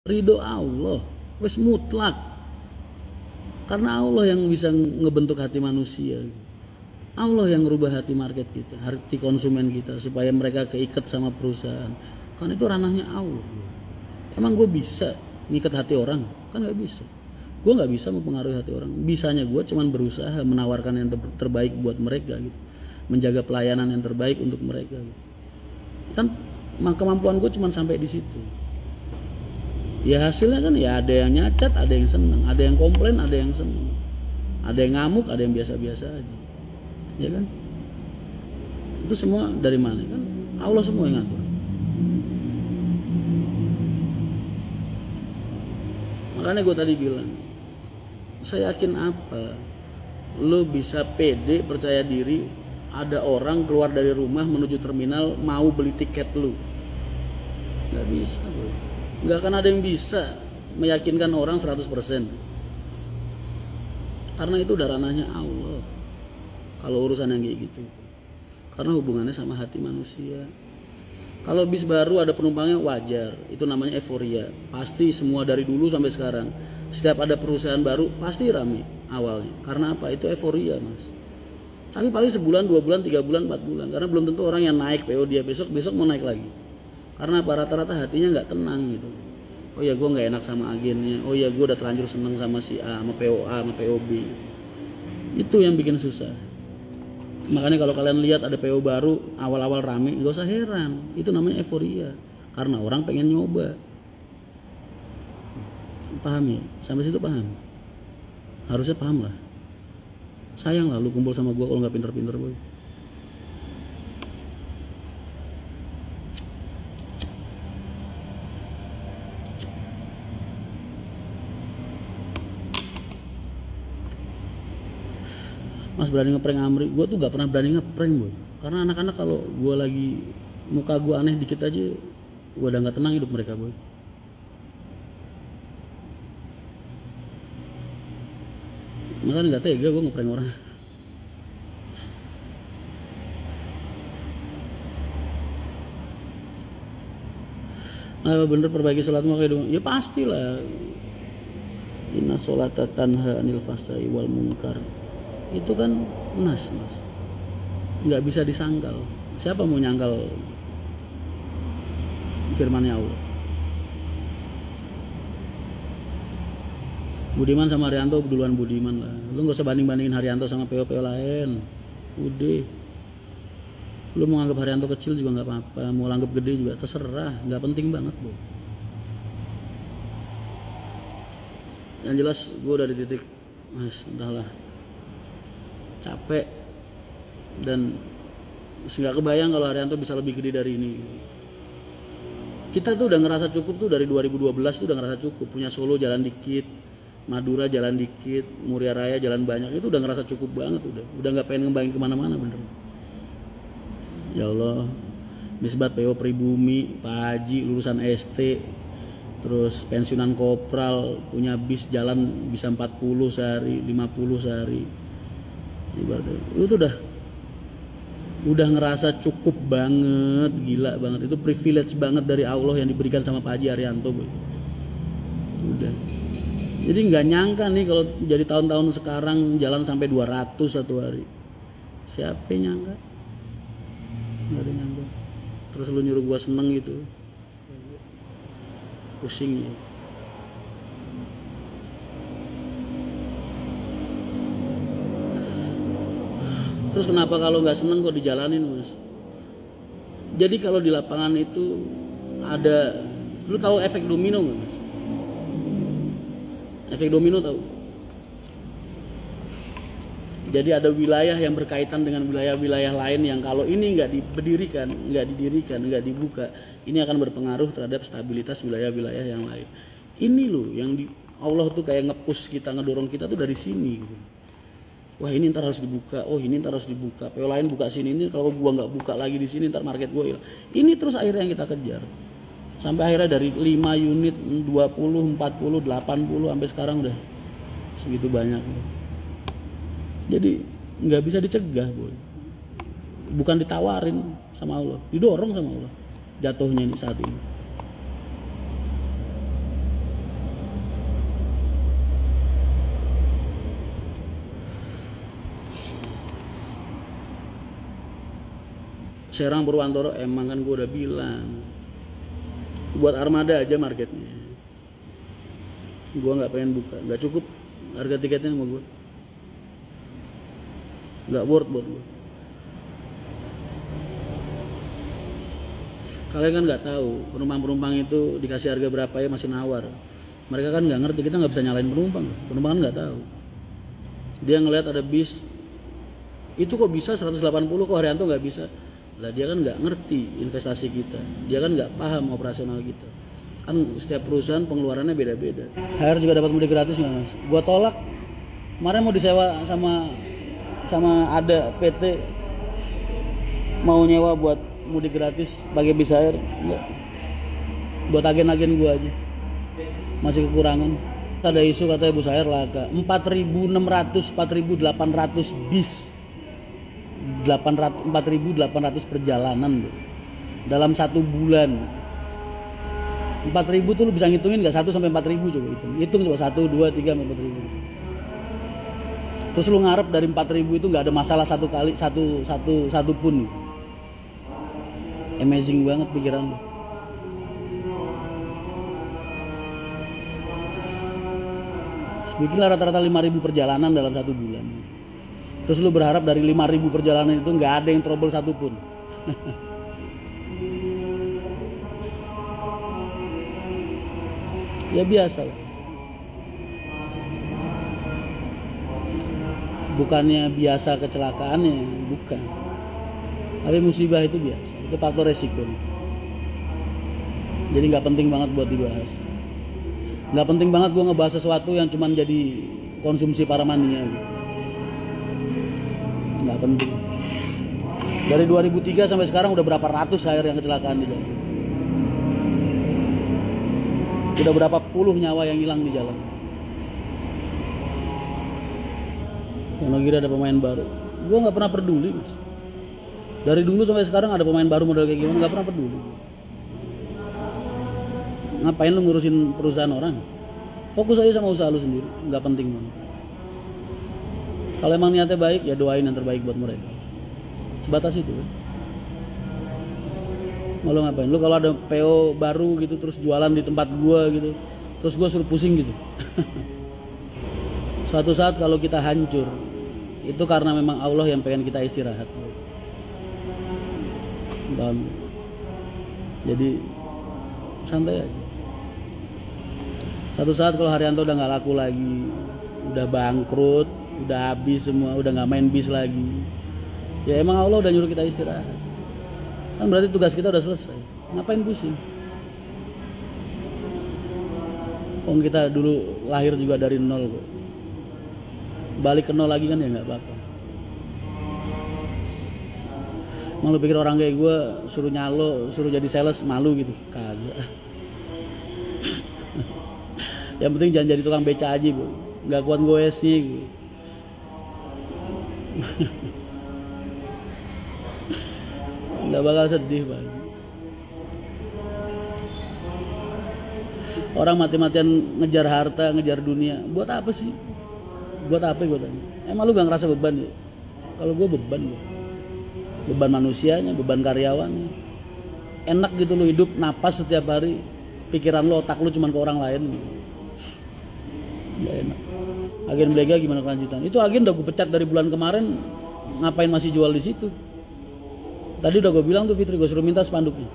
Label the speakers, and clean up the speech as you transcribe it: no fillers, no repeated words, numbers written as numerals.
Speaker 1: Ridho Allah wis mutlak. Karena Allah yang bisa ngebentuk hati manusia. Allah yang ngerubah hati market kita, hati konsumen kita supaya mereka keikat sama perusahaan. Kan itu ranahnya Allah. Emang gue bisa ngikat hati orang? Kan nggak bisa. Gue nggak bisa mempengaruhi hati orang. Bisanya gue cuman berusaha menawarkan yang terbaik buat mereka gitu, menjaga pelayanan yang terbaik untuk mereka gitu. Kan kemampuan gue cuman sampai di situ. Ya hasilnya kan ya ada yang nyacat, ada yang seneng, ada yang komplain, ada yang seneng, ada yang ngamuk, ada yang biasa-biasa aja, ya kan? Itu semua dari mana? Kan Allah semua yang ngatur. Makanya gue tadi bilang, saya yakin apa? Lo bisa pede, percaya diri, ada orang keluar dari rumah menuju terminal mau beli tiket lo? Gak bisa bro. Gak akan ada yang bisa meyakinkan orang 100%. Karena itu udah ranahnya Allah. Kalau urusan yang kayak gitu. Karena hubungannya sama hati manusia. Kalau bis baru ada penumpangnya wajar. Itu namanya euforia. Pasti semua dari dulu sampai sekarang. Setiap ada perusahaan baru pasti rame awalnya. Karena apa? Itu euforia mas. Tapi paling sebulan, 2 bulan, 3 bulan, 4 bulan. Karena belum tentu orang yang naik PO dia besok mau naik lagi. Karena apa? Rata-rata hatinya nggak tenang gitu. Oh ya gue nggak enak sama agennya. Oh ya gue udah terlanjur seneng sama si A, sama POA, sama POB. Itu yang bikin susah. Makanya kalau kalian lihat ada PO baru awal-awal rame, gak usah heran. Itu namanya euforia. Karena orang pengen nyoba. Paham ya? Sampai situ paham? Harusnya paham lah. Sayang lah lu kumpul sama gue kalau nggak pinter-pinter boy. Mas berani ngeprank Amri, gue tuh gak pernah berani ngeprank boy. Karena anak-anak kalau gue lagi muka gue aneh dikit aja, gue udah gak tenang hidup mereka boy. Makanya gak tega gue ngeprank orang. Nah, bener perbaiki sholatmu kayak dong. Ya pastilah. Inna sholata tanha anil fasai wal munkar. Itu kan mas nggak bisa disangkal. Siapa mau nyangkal firman-Nya Allah? Budiman sama Haryanto duluan Budiman lah. Lu nggak usah bandingin Haryanto sama PO-PO lain. Udah, lu mau anggap Haryanto kecil juga nggak apa-apa, mau anggap gede juga terserah, nggak penting banget bu. Yang jelas gue udah di titik mas entahlah capek dan nggak kebayang kalau Haryanto bisa lebih gede dari ini. Kita tuh udah ngerasa cukup tuh dari 2012 tuh udah ngerasa cukup, punya Solo jalan dikit, Madura jalan dikit, Muria Raya jalan banyak, itu udah ngerasa cukup banget, udah nggak pengen ngembangin kemana-mana bener. Ya Allah, nisbat PO Pribumi, Pak Haji lulusan ST, terus pensiunan kopral, punya bis jalan bisa 40 sehari, 50 sehari. Itu udah ngerasa cukup banget, gila banget. Itu privilege banget dari Allah yang diberikan sama Pak Haji Haryanto boy. Udah. Jadi nggak nyangka nih kalau jadi tahun-tahun sekarang jalan sampai 200 satu hari. Siapa yang nyangka? Nggak ada nyangka. Terus lu nyuruh gua seneng gitu, pusing ya. Terus kenapa kalau nggak seneng kok dijalanin mas? Jadi kalau di lapangan itu ada, lu tahu efek domino nggak mas? Efek domino tahu? Jadi ada wilayah yang berkaitan dengan wilayah-wilayah lain yang kalau ini nggak didirikan, nggak dibuka, ini akan berpengaruh terhadap stabilitas wilayah-wilayah yang lain. Ini loh yang Allah tuh kayak nge-push kita, ngedorong kita tuh dari sini gitu. Wah ini ntar harus dibuka, oh ini ntar harus dibuka, PO lain buka sini, ini kalau gua nggak buka lagi di sini ntar market gua hilang. Ini terus akhirnya yang kita kejar. Sampai akhirnya dari 5 unit, 20, 40, 80 sampai sekarang udah segitu banyak. Jadi nggak bisa dicegah boy. Bukan ditawarin sama Allah, didorong sama Allah. Jatuhnya ini saat ini. Serang Purwantoro emang kan gue udah bilang buat armada aja marketnya. Gue nggak pengen buka, nggak cukup harga tiketnya sama gue, nggak worth buat gue. Kalian kan nggak tahu penumpang itu dikasih harga berapa ya masih nawar. Mereka kan nggak ngerti, kita nggak bisa nyalain penumpang kan nggak tahu. Dia ngelihat ada bis itu kok bisa 180, kok Haryanto nggak bisa. Lah dia kan nggak ngerti investasi kita, dia kan nggak paham operasional kita. Kan setiap perusahaan pengeluarannya beda-beda. HR juga dapat mudik gratis nggak mas? Gua tolak. Kemarin mau disewa sama ada PT mau nyewa buat mudik gratis pakai bis HR, enggak. Buat agen-agen gua aja. Masih kekurangan. Ada isu katanya bus HR laka. 4.600, 4.800 bis. 4.800 perjalanan bro. Dalam 1 bulan. 4.000 tuh lu bisa ngitungin gak? 1 sampai 4.000 coba hitung coba 1, 2, 3 sampai 4.000. Terus lu ngarep dari 4.000 itu gak ada masalah satu pun. Amazing banget pikiran lu. Bikinlah rata-rata 5.000 perjalanan dalam 1 bulan. Terus lu berharap dari 5.000 perjalanan itu nggak ada yang trouble satupun. Ya biasa lah. Bukannya biasa kecelakaannya, bukan. Tapi musibah itu biasa, itu faktor resiko. Jadi nggak penting banget buat dibahas. Nggak penting banget gua ngebahas sesuatu yang cuman jadi konsumsi para mania gitu. Nggak penting. Dari 2003 sampai sekarang udah berapa ratus HR yang kecelakaan di jalan. Udah berapa puluh nyawa yang hilang di jalan. Yang kira ada pemain baru. Gue nggak pernah peduli mas. Dari dulu sampai sekarang ada pemain baru model kayak gimana nggak pernah peduli. Ngapain lu ngurusin perusahaan orang? Fokus aja sama usaha lu sendiri. Nggak penting banget. Kalau emang niatnya baik ya doain yang terbaik buat mereka. Sebatas itu kan. Mau lo ngapain? Lu kalau ada PO baru gitu terus jualan di tempat gua gitu, terus gua suruh pusing gitu. Suatu saat kalau kita hancur, itu karena memang Allah yang pengen kita istirahat. Paham? Jadi santai aja. Suatu saat kalau Haryanto udah nggak laku lagi, udah bangkrut, udah habis semua, udah nggak main bis lagi, ya emang Allah udah nyuruh kita istirahat. Kan berarti tugas kita udah selesai. Ngapain pusing? Wong kita dulu lahir juga dari nol kok. Balik ke nol lagi kan ya nggak apa-apa. Mau lu pikir orang kayak gue suruh nyalo, suruh jadi sales malu gitu? Kagak. Yang penting jangan jadi tukang beca aja bu. Nggak kuat gue sih. Nggak bakal sedih Pak. Orang mati-matian ngejar harta, ngejar dunia, buat apa sih? Buat apa gue tanya? Emang lu gak ngerasa beban ya? Kalau gue beban gue. Beban manusianya, beban karyawannya. Enak gitu lu hidup, napas setiap hari, pikiran lu, otak lu cuman ke orang lain. Gak enak. Agen Belega gimana kelanjutan? Itu agen udah gue pecat dari bulan kemarin, ngapain masih jual di situ? Tadi udah gue bilang tuh Fitri, gue suruh minta spanduknya.